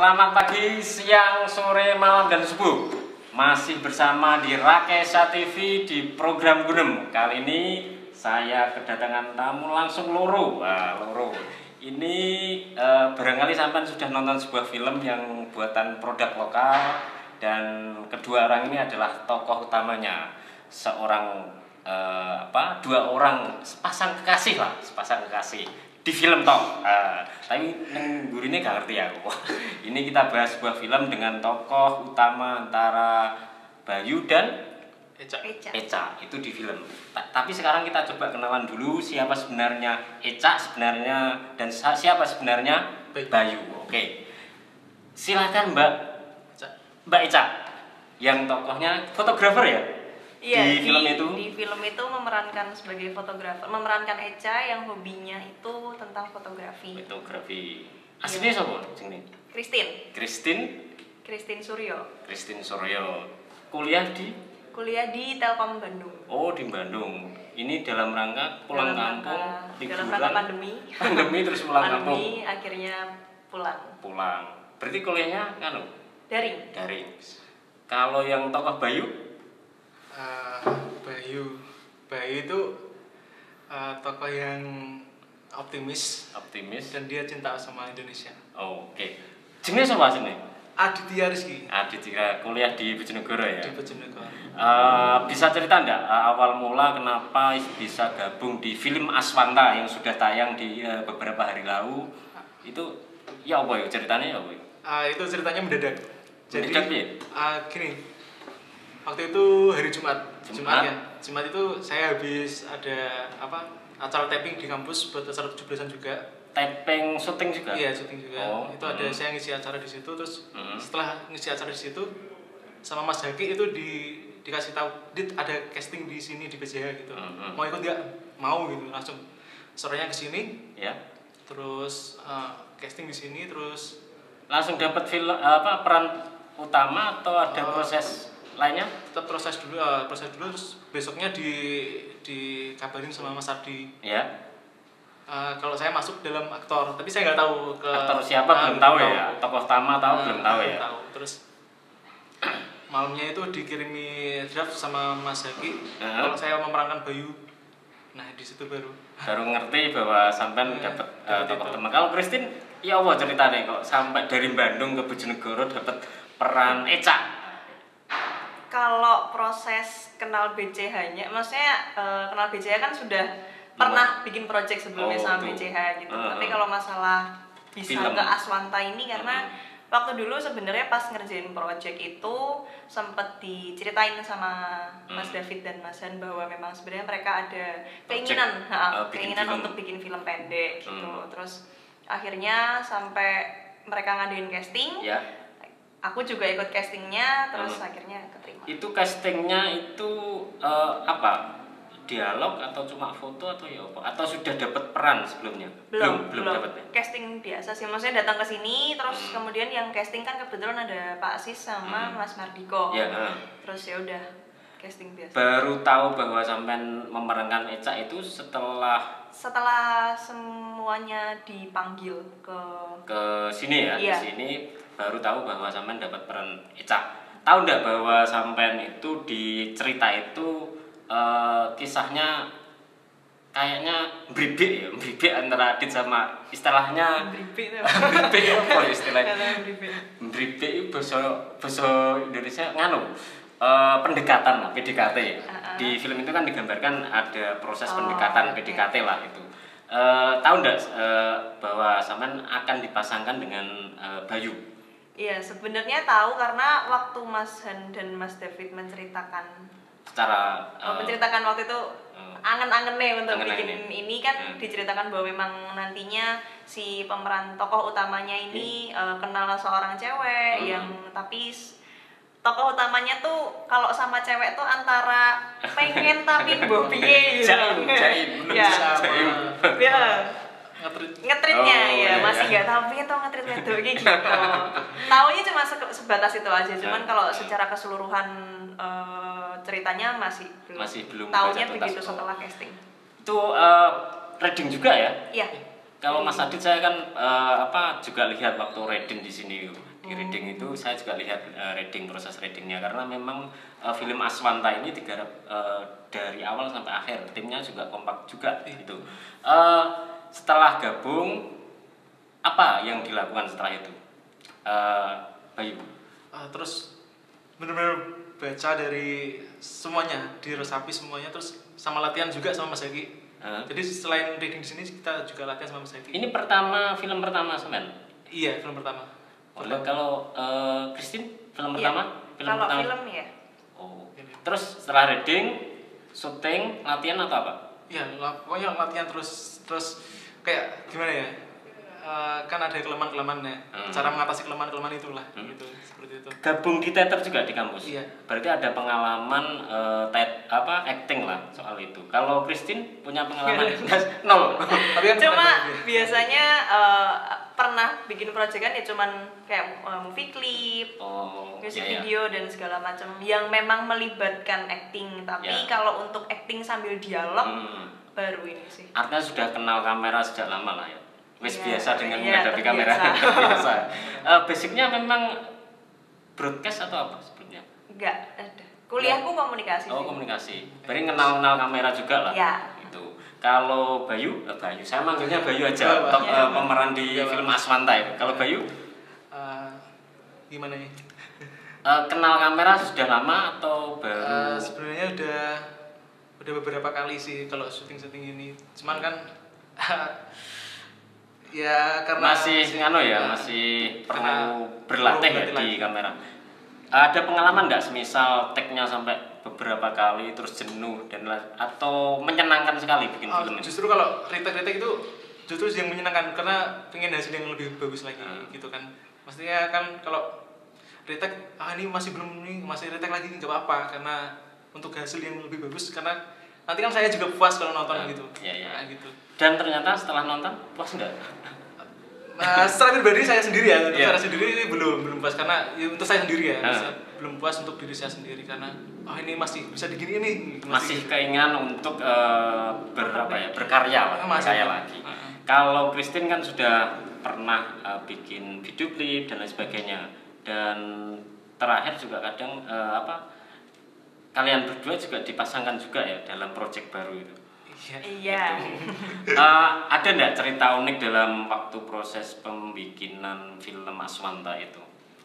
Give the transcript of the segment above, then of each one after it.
Selamat pagi, siang, sore, malam, dan subuh. Masih bersama di Rakesa TV di program Gunem. Kali ini saya kedatangan tamu langsung loro. Loro. Ini barangkali sampai sudah nonton sebuah film yang buatan produk lokal. Dan kedua orang ini adalah tokoh utamanya. Dua orang sepasang kekasih lah, di film toh. Tapi neng gurine gak ngerti aku. Ini kita bahas sebuah film dengan tokoh utama antara Bayu dan Eca. Itu di film. Tapi sekarang kita coba kenalan dulu siapa sebenarnya Eca sebenarnya dan siapa sebenarnya Bayu. Oke. Silakan Mbak Eca. Yang tokohnya fotografer ya? Iya, di film itu? Di film itu memerankan sebagai fotografer, memerankan Eca yang hobinya itu tentang fotografi. Aslinya siapa? Christine Suryo. Kuliah di Telkom Bandung. Oh, di Bandung. Ini dalam rangka pulang kampung, dalam rangka pandemi. Pandemi terus pulang kampung. Pandemi akhirnya pulang. Berarti kuliahnya daring. Kalau yang tokoh Bayu? Bayu itu tokoh yang optimis dan dia cinta sama Indonesia. Oke. Jenenge sapa asline? Aditya Rizky. Kuliah di Bojonegoro ya. Di Bojonegoro. Bisa cerita enggak awal mula kenapa bisa gabung di film Aswanta yang sudah tayang di beberapa hari lalu? Itu ya apa ya ceritanya ya apa? Itu ceritanya mendadak. Jadi gini. Waktu itu hari Jumat itu saya habis ada acara taping di kampus buat acara 17-an juga. Taping syuting juga? Iya, syuting juga. Itu ada saya ngisi acara di situ, terus setelah ngisi acara di situ sama Mas Haki itu dikasih tahu, "Dit, ada casting di sini di PJH gitu. Mau ikut nggak?" Mau gitu, langsung sorenya ke sini. Ya. Terus casting di sini terus langsung dapat peran utama atau ada proses lainnya? Tetap proses dulu terus besoknya dikabarin sama Mas Ardi. Ya. Kalau saya masuk dalam aktor, tapi saya nggak tahu aktor siapa belum tahu ya. Tokoh utama belum tahu ya. Terus malamnya itu dikirimi draft sama Mas Haki. Kalau saya memerankan Bayu. Nah, di situ baru ngerti bahwa sampean dapat tokoh utama. Kalau Christine, ya apa ceritanya kok sampai dari Bandung ke Bojonegoro dapat peran Eca? Kalau proses kenal BCH-nya, maksudnya kenal BCH kan sudah pernah bikin project sebelumnya sama BCH gitu. Tapi kalau masalah bisa film ke Aswanta ini karena waktu dulu sebenarnya pas ngerjain project itu sempet diceritain sama Mas David dan Mas Han bahwa memang sebenarnya mereka ada keinginan untuk bikin film pendek gitu. Terus akhirnya sampai mereka ngadain casting. Ya. Aku juga ikut castingnya, terus akhirnya keterima. Itu castingnya itu dialog atau cuma foto atau ya apa? Atau sudah dapat peran sebelumnya? Belum dapat. Casting biasa sih, maksudnya datang ke sini, terus kemudian yang casting kan kebetulan ada Pak Asis sama Mas Mardiko. Ya. Terus ya udah casting biasa. Baru tahu bahwa sampean memerankan Eca itu setelah semuanya dipanggil ke sini ya, iya. Ke sini baru tahu bahwa sampean dapat peran Eca. Tahu enggak bahwa sampean itu di cerita itu kisahnya kayaknya bribik antara Adit sama istilahnya bribik apa istilahnya? Bribik itu bahasa Indonesia pendekatan lah, PDKT. Di film itu kan digambarkan ada proses pendekatan PDKT lah itu. Tahu enggak bahwa sampean akan dipasangkan dengan Bayu? Iya, sebenarnya tahu karena waktu Mas Han dan Mas David menceritakan waktu itu angen-angennya untuk bikin ini kan diceritakan bahwa memang nantinya si pemeran tokoh utamanya ini kenal seorang cewek yang tapi tokoh utamanya tuh kalau sama cewek tuh antara pengen tapi mbok piye gitu. Jaim. Ngetritnya masih nggak tahu pengen tau ngetrit wedok gitu. Taunya cuma sebatas itu aja. Cuman kalau secara keseluruhan ceritanya masih belum. Taunya begitu setelah casting. Itu reading juga ya? Iya. Kalau Mas Adit saya kan juga lihat waktu reading di sini. Di reading itu saya juga lihat proses readingnya, karena memang film Aswanta ini digarap dari awal sampai akhir, timnya juga kompak juga gitu. Setelah gabung, apa yang dilakukan setelah itu, Bayu? Terus benar-benar baca dari semuanya, diresapi semuanya, terus sama latihan juga sama Mas Haki. Jadi selain reading di sini kita juga latihan sama Mas Haki. Ini film pertama semen? Iya, film pertama. Kalau Christine film Iya, pertama? Kalau film ya. Oh. Terus setelah reading, syuting, latihan atau apa? Iya, pokoknya latihan terus kayak gimana ya? Kan ada kelemahan-kelemahannya. Cara mengatasi kelemahan-kelemahan itulah gitu, seperti itu. Gabung di teater juga di kampus. Iya. Berarti ada pengalaman acting lah soal itu. Kalau Christine punya pengalaman nol. Tapi kan Cuma bukan biasanya pernah bikin project kan ya cuman kayak movie clip, music video dan segala macam yang memang melibatkan acting. Tapi kalau untuk acting sambil dialog baru ini sih. Artinya sudah kenal kamera sejak lama lah ya. Wis biasa dengan iya, menghadapi kamera. Biasa. Basicnya memang broadcast atau apa sebelumnya? Enggak ada. Kuliahku komunikasi. Oh, sih. komunikasi. Berarti kenal kamera juga lah. Ya. Itu. Kalau Bayu, saya manggilnya Bayu aja. Top pemeran di film Aswanta itu. Kalau Bayu, gimana nih? kenal kamera sudah lama atau baru? Sebenarnya udah beberapa kali sih kalau syuting ini. Cuman kan ya karena Masih perlu berlatih ya di kamera. Ada pengalaman nggak semisal tag-nya sampai beberapa kali terus jenuh atau menyenangkan sekali bikin film ini? Justru kalau retake itu justru yang menyenangkan karena pengen hasil yang lebih bagus lagi gitu kan. Maksudnya kan kalau retake ini masih retake lagi nggak apa-apa karena untuk hasil yang lebih bagus, karena nanti kan saya juga puas kalau nonton gitu. Iya. Gitu. Dan ternyata setelah nonton puas nggak? Secara pribadi saya sendiri ya, untuk saya sendiri belum puas karena untuk saya sendiri ya, belum puas untuk diri saya sendiri karena ini masih bisa digini ini. Masih keinginan untuk berkarya lagi. Kalau Christine kan sudah pernah bikin video klip dan lain sebagainya, dan terakhir juga kadang kalian berdua juga dipasangkan juga ya dalam project baru itu. Iya. Ada nggak cerita unik dalam waktu proses pembikinan film Aswanta itu?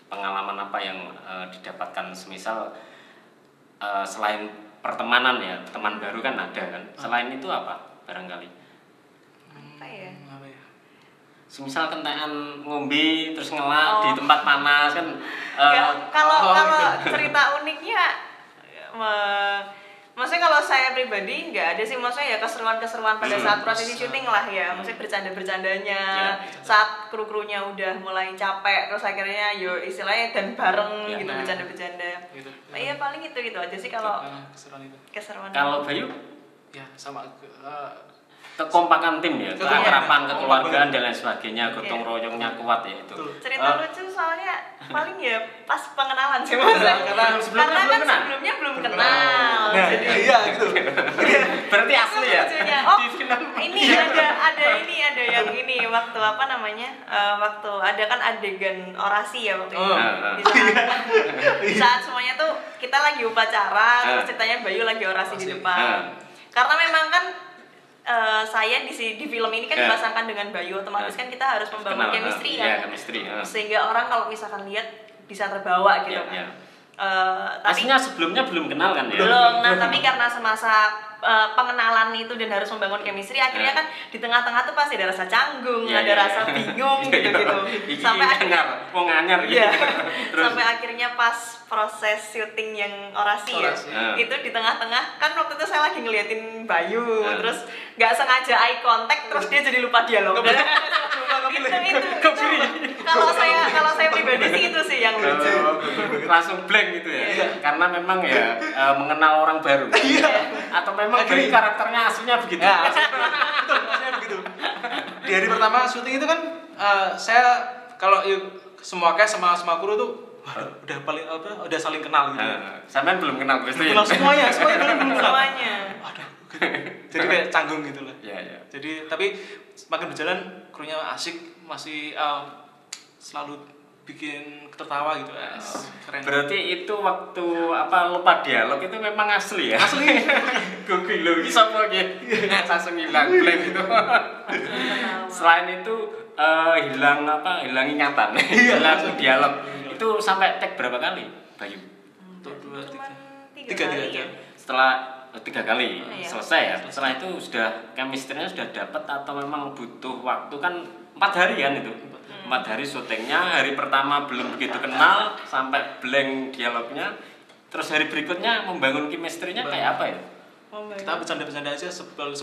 Pengalaman apa yang didapatkan, semisal selain pertemanan ya, teman baru kan ada kan? Selain itu apa barangkali? Apa ya? Semisal kentekan ngombe terus ngelak di tempat panas kan? Kalau cerita uniknya maksudnya kalau saya pribadi nggak ada sih, maksudnya ya keseruan-keseruan pada saat prosesi syuting lah ya, maksudnya bercanda-bercandanya saat kru-krunya udah mulai capek terus akhirnya istilahnya dan bareng gitu bercanda-bercanda. Iya paling itu aja sih kalau keseruan. Kalau Bayu? Ya sama kekompakan tim ya, keakraban, kekeluargaan dan lain sebagainya, gotong royongnya kuat ya itu. Cerita lucu soalnya paling ya pas pengenalan sih maksudnya. Karena kan sebelumnya belum kenal. Nah, jadi iya gitu. Berarti asli ya. Di film ini ada yang ini waktu waktu ada kan adegan orasi ya waktu itu. Di saat semuanya tuh kita lagi upacara, terus ceritanya Bayu lagi orasi di depan. Karena memang kan saya di film ini kan dipasangkan dengan Bayu, otomatis kan kita harus membangun chemistry kan, sehingga orang kalau misalkan lihat bisa terbawa gitu kan. Tapi aslinya sebelumnya belum kenal kan ya? Belum, tapi karena semasa pengenalan itu dan harus membangun chemistry, akhirnya kan di tengah-tengah tuh pasti ada rasa canggung, ada rasa bingung gitu. Sampai akhirnya sampai akhirnya pas proses syuting yang orasi ya, itu di tengah-tengah kan waktu itu saya lagi ngeliatin Bayu, terus nggak sengaja eye contact, terus dia jadi lupa dialog. Itu kalau saya pribadi sih itu sih yang lucu. Langsung blank gitu ya. Karena memang ya mengenal orang baru. Atau memang dari karakternya aslinya begitu. Maksudnya begitu. Di hari pertama syuting itu kan saya kalau semua cast sama kru tuh udah saling kenal gitu. Sampean belum kenal Christine. Kenal semuanya belum kenal. Semuanya. Waduh. Jadi kayak canggung gitu lah. Iya. Jadi tapi semakin berjalan krunya asik, masih selalu bikin tertawa gitu. Keren. Berarti itu waktu lupa dialog itu memang asli ya? Asli. Gue lho iki sapa iki? Langsung hilang blank itu. Selain itu hilang ingatan. Hilang dialog. Itu sampai tag berapa kali, Bayu? Untuk 2 Cuman 3 3 kali aja. ya. Setelah 3 kali Iya. selesai ya. Setelah itu sudah chemistry-nya sudah dapat atau memang butuh waktu kan 4 hari kan itu? 4 hari syutingnya, hari pertama belum begitu kenal sampai blank dialognya. Terus hari berikutnya membangun chemistry-nya kayak apa ya? Kita bercanda-bercanda aja sebelum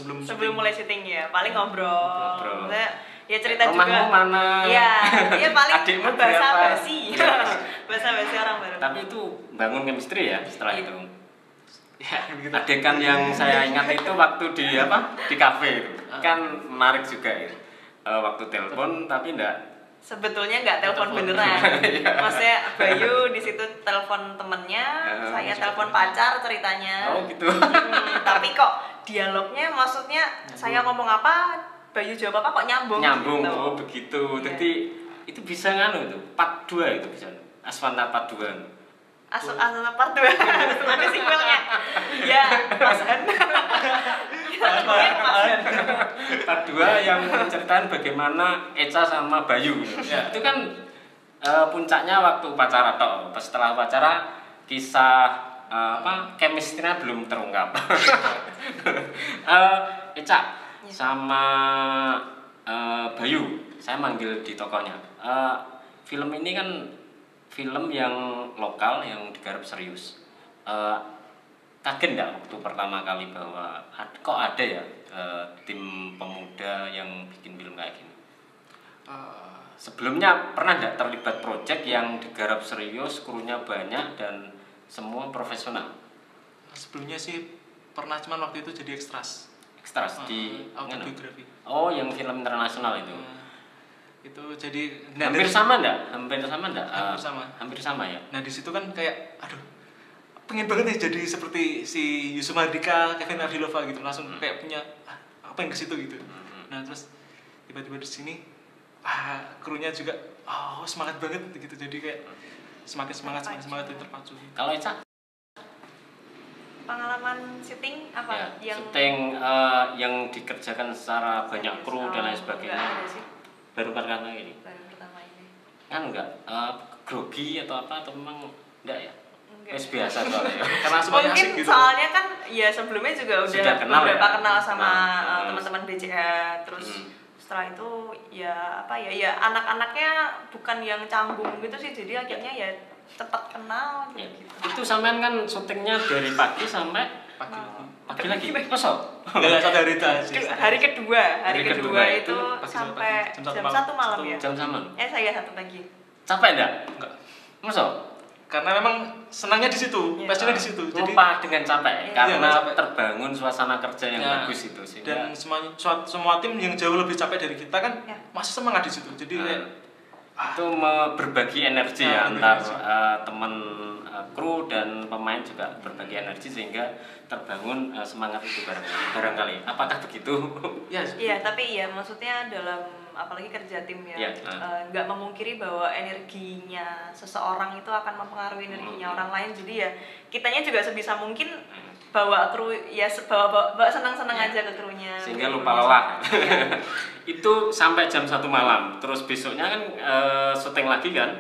mulai syuting ya, paling ngobrol. Ngobrol. Maksudnya, ya cerita Rumahmu juga. mana? Iya paling Adikmu basa-basi. berapa? Basa-basi orang baru. Tapi itu bangun chemistry ya setelah Iya. itu. ya gitu. Adegan yang saya ingat itu waktu di kafe itu. Kan menarik juga ya. Waktu telepon tapi enggak Sebetulnya nggak telepon Telepon. beneran. Iya. Maksudnya Bayu di situ telepon temennya, saya telepon pacar ceritanya. oh gitu. Tapi kok dialognya maksudnya saya ngomong apa, Bayu jawab apa kok nyambung. Nyambung gitu. oh begitu. Iya. Jadi itu bisa nganu itu part 2 itu bisa. Aswanta part 2. Asal part 2. Ada sequelnya. Ya, Mas Han. Part 2 yang menceritain bagaimana Eca sama Bayu. Ya. Itu kan puncaknya waktu upacara toh. Pas setelah upacara kisah chemistry-nya belum terungkap. Eca sama Bayu, saya manggil di tokohnya. Film ini kan film yang lokal yang digarap serius. Kaget nggak waktu pertama kali bahwa kok ada ya tim pemuda yang bikin film kayak gini? Sebelumnya pernah nggak terlibat proyek yang digarap serius, krunya banyak dan semua profesional? Sebelumnya sih pernah, cuman waktu itu jadi ekstras Di autobiografi. Oh, yang film internasional itu. Itu jadi Hampir sama nggak? Hampir sama. Hampir sama ya. Nah di situ kan kayak aduh, pengen banget nih jadi seperti si Yusuf Mardika, Kevin Ardilova gitu, langsung kayak punya apa yang ke situ gitu. Nah terus tiba-tiba di sini krunya juga semangat banget gitu, jadi kayak semakin semangat dan terpacu. Kalau Eca? Pengalaman syuting apa Ya, yang syuting yang dikerjakan secara banyak kru dan lain sebagainya. Nggak ada sih, Baru pertama ini. baru pertama ini. Kan enggak grogi atau apa atau memang enggak ya? Enggak. Wes biasa soalnya ya. Karena semuanya Mungkin asik gitu. soalnya kan ya sebelumnya juga Sudah udah kenal beberapa ya? kenal sama Nah, teman-teman BCA, terus setelah itu ya anak-anaknya bukan yang canggung gitu sih, jadi akhirnya ya cepat kenal Ya. gitu. Itu sampean kan syutingnya dari pagi sampai pagi lagi. Kosong. Enggak satu hari itu aja. Hari kedua Hari kedua itu itu sampai jam jam 1 1 malam ya. Jam sama. Saya 1 pagi. Capek enggak? Enggak. Masa? Karena memang senangnya di situ, Iya. passionnya di situ. Jadi Lupa dengan capek Iya, karena capek. terbangun suasana kerja yang Ya, bagus itu sehingga dan semua tim yang jauh lebih capek dari kita kan Ya. masih semangat di situ. Jadi kayak itu berbagi energi ya antar teman kru dan pemain juga berbagi energi sehingga terbangun semangat itu barangkali. Apakah begitu? ya Iya, tapi ya maksudnya dalam apalagi kerja tim ya, Iya, nggak memungkiri bahwa energinya seseorang itu akan mempengaruhi energinya orang lain. Jadi ya kitanya juga sebisa mungkin bawa kru ya bawa senang-senang aja ke krunya. Sehingga lupa lelah. Itu sampai jam 1 malam. Terus besoknya kan syuting lagi kan?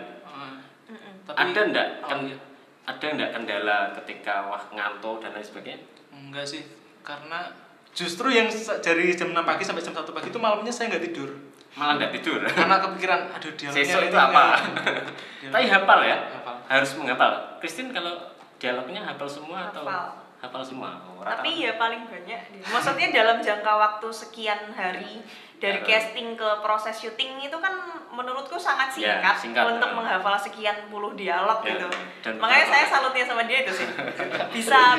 tapi Ada enggak iya. ada enggak kendala ketika ngantuk dan lain sebagainya? Enggak sih, karena justru yang dari jam 6 pagi sampai jam 1 pagi itu malamnya saya nggak tidur. Malah enggak tidur. Karena kepikiran aduh dialognya Sesok itu ini apa? dialog- Tapi hafal ya? Hafal. Harus menghafal. Christine kalau dialognya hafal semua atau Hafal. hafal semua? Oh, Tapi ya paling banyak dia. Maksudnya dalam jangka waktu sekian hari dari Ya. casting ke proses syuting itu kan menurutku sangat Ya, singkat, singkat, untuk ya. menghafal sekian puluh dialog Ya, gitu. dan Makanya beberapa- saya salutnya sama dia itu sih. Bisa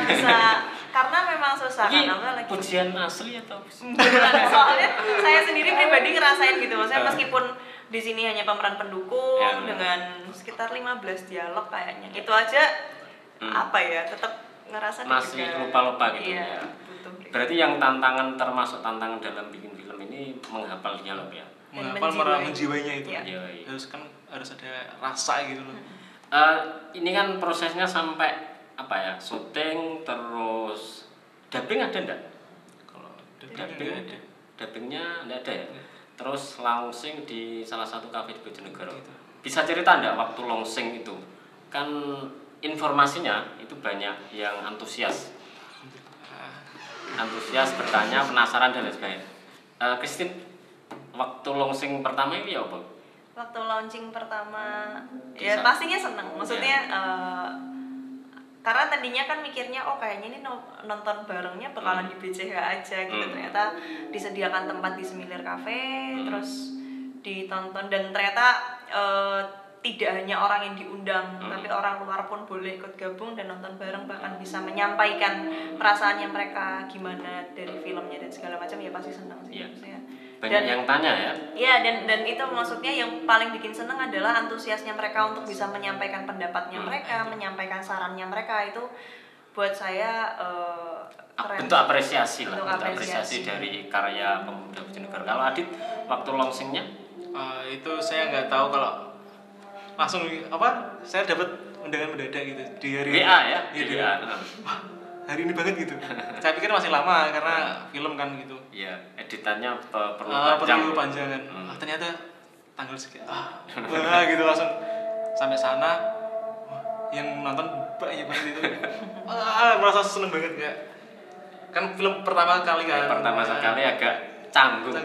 karena memang susah Ini karena lagi pujian asli atau beneran. Soalnya saya sendiri pribadi ngerasain gitu. Maksudnya Ah. meskipun di sini hanya pemeran pendukung Ya. dengan sekitar 15 dialog kayaknya. Itu aja apa ya, tetap ngerasa Masih deg-degan. lupa-lupa gitu Iya, ya. butuh. Berarti yang termasuk tantangan dalam bikin film ini menghafal dialog ya? menghafal menjiwainya itu. Iya. Harus ada rasa gitu loh. Ini kan prosesnya sampai apa ya, syuting terus dubbing ada enggak? Kalau Dubbingnya enggak ada ya? Terus launching di salah satu kafe di Bojonegoro. Bisa cerita enggak waktu launching itu? Kan informasinya itu banyak yang antusias bertanya, penasaran dan lain sebagainya. Christine, waktu launching pertama itu ya apa? Waktu launching pertama ya pastinya seneng, maksudnya karena tadinya kan mikirnya kayaknya ini nonton barengnya bakalan di BCH aja gitu. Ternyata disediakan tempat di Semilir Cafe, terus ditonton, dan ternyata tidak hanya orang yang diundang, tapi orang luar pun boleh ikut gabung dan nonton bareng, bahkan bisa menyampaikan perasaannya mereka gimana dari filmnya dan segala macam. Ya pasti senang sih. Yeah. Banyak yang tanya ya? Iya, dan itu maksudnya yang paling bikin senang adalah antusiasnya mereka untuk bisa menyampaikan pendapatnya mereka, menyampaikan sarannya mereka. Itu buat saya keren. Bentuk apresiasi lah, bentuk apresiasi dari karya pemuda Bojonegoro. Kalau Adit, waktu launchingnya? Itu saya nggak tahu, kalau langsung saya dapat undangan mendadak gitu di hari WA ya? Di WA. Wah, hari ini banget gitu. Saya pikir masih lama karena film kan gitu. Iya, editannya perlu panjang kan. Ternyata tanggal sekian. Wah gitu, langsung sampai sana. Yang nonton banyak banget itu. Merasa seneng banget kayak. Kan film pertama kali kan. Pertama sekali agak canggung.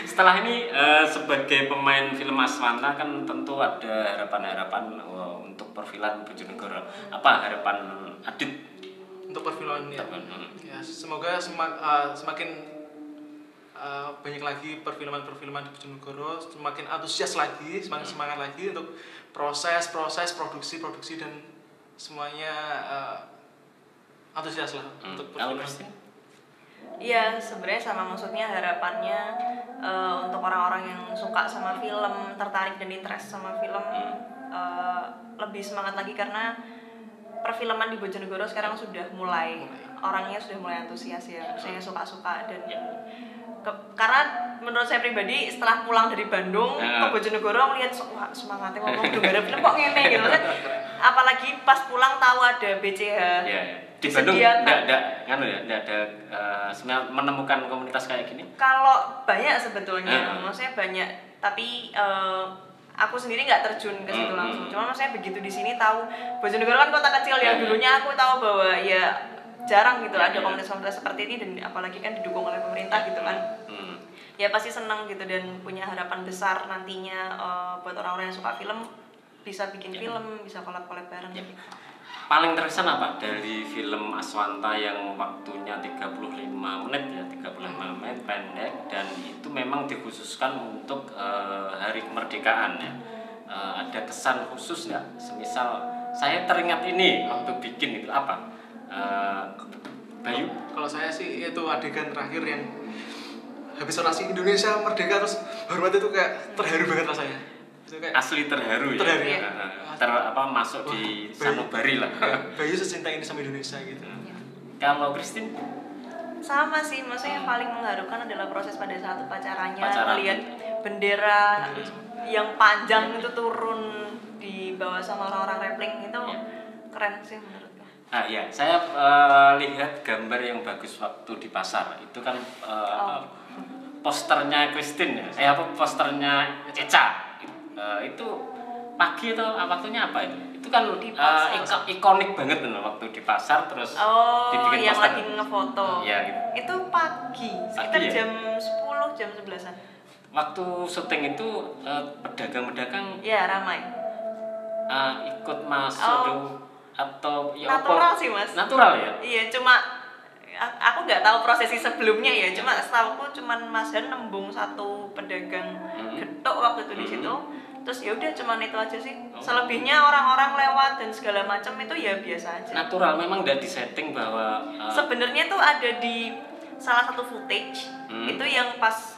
Setelah ini sebagai pemain film Aswanta kan tentu ada harapan-harapan untuk perfilman Bojonegoro. Apa harapan Adit untuk perfilman ya? Ya semoga semakin banyak lagi perfilman di Bojonegoro, semakin antusias lagi, semakin semangat lagi untuk proses produksi dan semuanya antusias lah untuk perfilman. Iya, sebenarnya sama, maksudnya harapannya untuk orang-orang yang suka sama film, tertarik dan interest sama film, lebih semangat lagi karena perfilman di Bojonegoro sekarang sudah mulai orangnya sudah mulai antusias ya, saya suka-suka dan karena menurut saya pribadi setelah pulang dari Bandung ke Bojonegoro ngeliat semangatnya ngomong udah gak ada film kok ngene gitu, apalagi pas pulang tahu ada BCH. Di Bandung enggak ada sebenarnya menemukan komunitas kayak gini. Kalau banyak sebetulnya, maksudnya banyak, tapi aku sendiri nggak terjun ke situ langsung. Cuma maksudnya begitu di sini tahu Bojonegoro kan kota kecil yang dulunya aku tahu bahwa ya jarang gitu ada komunitas-komunitas seperti ini, dan apalagi kan didukung oleh pemerintah gitu kan. Ya pasti senang gitu dan punya harapan besar nantinya buat orang-orang yang suka film bisa bikin film, bisa collab-collab bareng gitu. Paling terkesan apa dari film Aswanta yang waktunya 35 menit ya, 35 menit pendek, dan itu memang dikhususkan untuk hari kemerdekaan ya. Ada kesan khusus nggak? Semisal saya teringat ini waktu bikin itu apa? Bayu? Kalau saya sih itu adegan terakhir yang habis orasi Indonesia merdeka terus hormat, itu kayak terharu banget rasanya. Kayak asli terharu ya. Masuk di sanubari lah. Bayu secinta ini sama Indonesia gitu. Kalau Christine? Sama sih, maksudnya yang paling mengharukan adalah proses pada saat upacaranya, melihat bendera yang panjang itu turun di bawah sama orang-orang rappling itu keren sih menurutku. Ya, saya lihat gambar yang bagus waktu di pasar itu kan posternya Christine ya, posternya Eca. Itu pagi atau waktunya apa itu? Itu kan ikonik banget loh waktu di pasar terus dibikin yang poster. Lagi ngefoto. Iya gitu. Itu pagi, sekitar jam 10, jam 11-an. Waktu syuting itu pedagang-pedagang ramai. Ikut masuk atau ya natural sih Mas. Natural ya? Iya, cuma aku nggak tahu prosesi sebelumnya ya, cuma setahuku cuman Mas Han nembung satu pedagang getuk waktu itu di situ. Terus ya udah cuman itu aja sih. Selebihnya orang-orang lewat dan segala macam itu ya biasa aja. Natural, memang udah disetting bahwa sebenarnya tuh ada di salah satu footage itu yang pas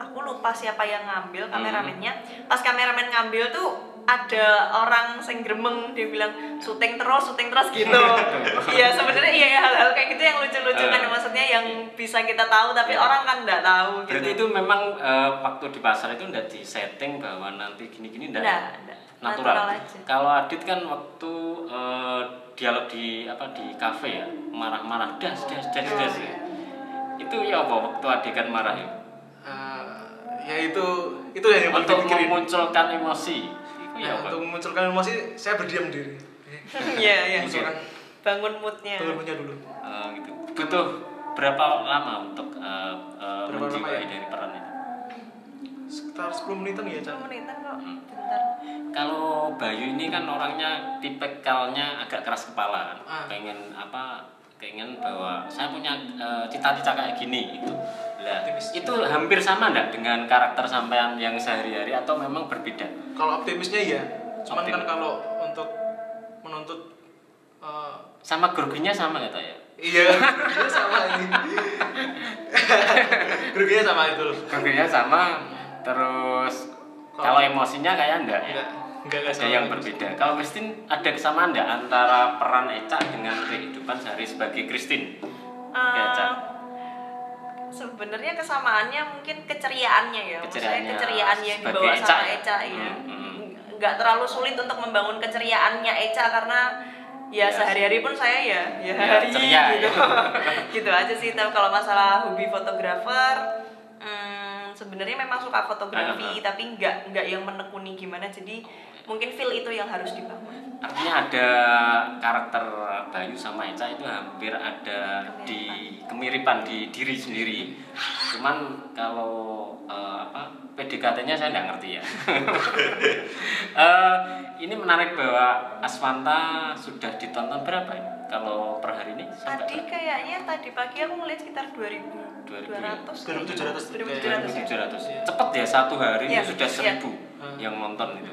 aku lupa siapa yang ngambil kameramennya. Pas kameramen ngambil tuh ada orang sing gremeng dia bilang syuting terus gitu. Iya sebenarnya iya hal-hal kayak gitu yang lucu-lucu kan maksudnya yang bisa kita tahu tapi orang kan nggak tahu. Berarti gitu. itu memang waktu di pasar itu nggak di setting bahwa nanti gini-gini Nggak. natural. Aja. Kalau Adit kan waktu dialog di kafe ya marah-marah das. Itu ya apa waktu adegan marah ya? Ya itu yang paling untuk dipikirin. memunculkan emosi. Itu ya apa? Untuk memunculkan emosi saya berdiam diri. Iya. Memunculkan Bangun moodnya. dulu. Gitu. Butuh berapa lama untuk Berapa menjiwai lama ya? dari peran itu? Sekitar 10 menitan ya, Chan. 10 menitan kok, bentar. Kalau Bayu ini kan orangnya tipikalnya agak keras kepala, pengen bahwa saya punya cita-cita kayak gini gitu. Lah, itu hampir sama enggak dengan karakter sampean yang sehari-hari atau memang berbeda? Kalau optimisnya iya. Cuman kan kalau untuk menuntut sama groginya sama ya, ya? Iya, groginya sama ini. Groginya sama itu loh. Groginya sama, terus kalau emosinya kayak enggak ada yang berbeda. Kalau Christine ada kesamaan enggak antara peran Eca dengan kehidupan sehari sebagai Christine? Sebenarnya kesamaannya mungkin keceriaannya ya. Maksudnya keceriaan yang dibawa Eca, sama Eca ya. Nggak terlalu sulit untuk membangun keceriaannya Eca karena ya sehari-hari pun saya ya ceria, gitu. Gitu aja sih. Tapi kalau masalah hobi fotografer sebenarnya memang suka fotografi tapi nggak yang menekuni gimana, jadi mungkin feel itu yang harus dibangun. Artinya ada karakter Bayu sama Eca itu hampir ada kemiripan di diri sendiri. Cuman kalau PDKT-nya saya nggak ngerti ya. Ini menarik bahwa Aswanta sudah ditonton berapa ya? Kalau per hari ini? Kayaknya tadi pagi aku ngeliat sekitar 2.700. Cepet ya, satu hari ini sudah 1.000 yang nonton itu.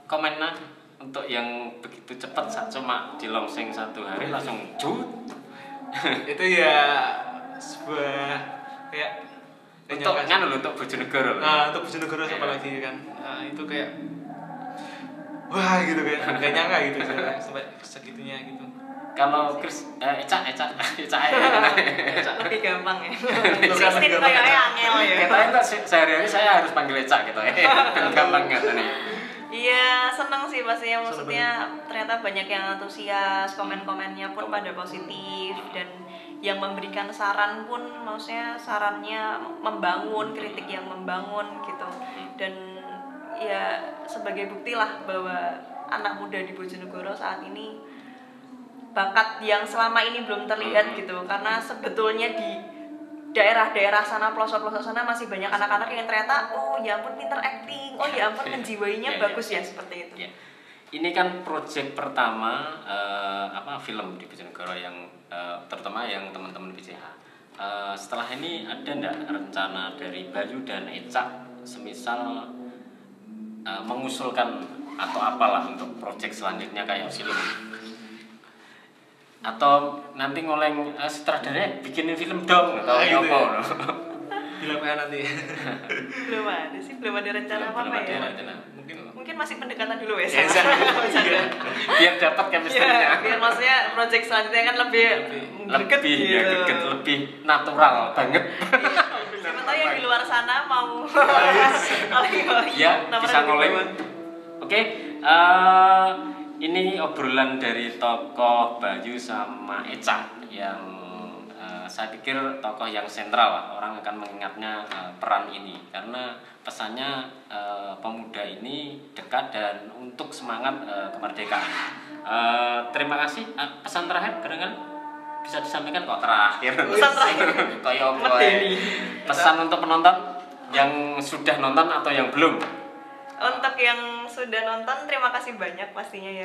Komennya untuk yang begitu cepat cuma di launching satu hari langsung cut. Itu ya sebuah kayak untuk Bojonegoro. Untuk Bojonegoro siapa lagi kan. Itu kayak wah gitu kayak nggak nyangka gitu sampai segitunya gitu. Kalau Chris Eca lebih gampang ya. Sistem kayaknya angel ya. Kita sehari-hari saya harus panggil Eca gitu ya. Gampang katanya. Iya, senang sih pastinya, maksudnya ternyata banyak yang antusias, komen-komennya pun pada positif dan yang memberikan saran pun maksudnya sarannya membangun, kritik yang membangun gitu. Dan ya sebagai bukti lah bahwa anak muda di Bojonegoro saat ini bakat yang selama ini belum terlihat gitu, karena sebetulnya di daerah-daerah sana, pelosok-pelosok sana masih banyak anak-anak yang ternyata oh ya ampun pinter acting, oh ya ampun menjiwainya bagus ya seperti itu. Ini kan proyek pertama film di Bojonegoro yang terutama yang teman-teman BCH. Setelah ini ada enggak rencana dari Bayu dan Eca semisal mengusulkan atau apalah untuk proyek selanjutnya kayak film? Atau nanti ngoleng sutradaranya bikinin film dong atau gitu apa? Ya? Film nanti. belum ada rencana apa ya. Mungkin masih pendekatan dulu ya. Biar dapat chemistry-nya. Biar maksudnya project selanjutnya kan lebih greget, lebih natural banget. Siapa tahu yang di luar sana mau ya bisa ngoleng. Oke, ini obrolan dari tokoh Bayu sama Eca yang saya pikir tokoh yang sentral lah, orang akan mengingatnya peran ini karena pesannya pemuda ini dekat dan untuk semangat kemerdekaan. Terima kasih. Pesan terakhir kadang-kadang bisa disampaikan kok terakhir. Pesan terakhir. Pesan untuk penonton yang sudah nonton atau yang belum. Untuk yang sudah nonton, terima kasih banyak pastinya ya.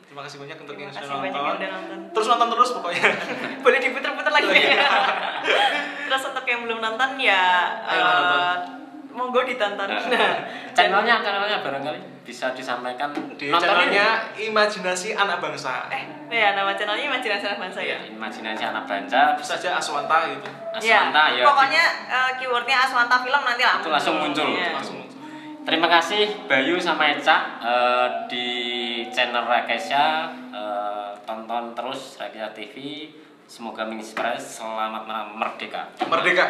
Terima kasih banyak untuk yang sudah nonton. Terus nonton terus pokoknya. Boleh diputer-puter lagi. Terus untuk yang belum nonton ya monggo ditonton. Channelnya barangkali bisa disampaikan. Di channelnya Imajinasi Anak Bangsa. Nama channelnya Imajinasi Anak Bangsa ya. Imajinasi Anak Bangsa. Bisa aja Aswanta gitu. Aswanta ya. Pokoknya keywordnya Aswanta film nanti itu langsung muncul. Terima kasih Bayu sama Eca di channel Rakesya. Tonton terus Rakesya TV. Semoga menginspirasi. Selamat malam, merdeka. Merdeka.